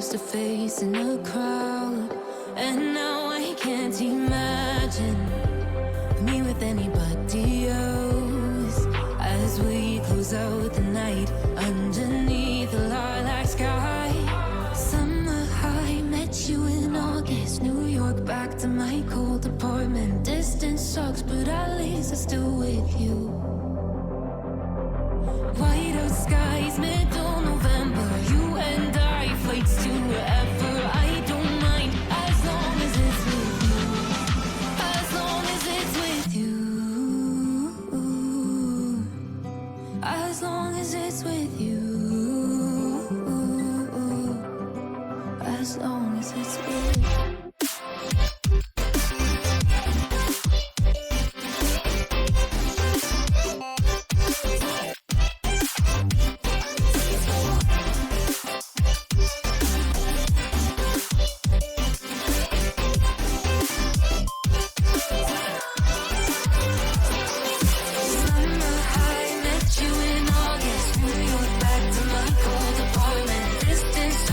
face to face in a crowd, and now I can't imagine me with anybody else. As we close out the night underneath the lilac sky. Summer high, met you in August. New York, back to my cold apartment. Distance sucks, but at least I'm still with you. White out skies, middle November. You and I, flights to wherever. I don't mind, as long as it's with you. As long as it's with you. As long as it's with you. As long as it's with you.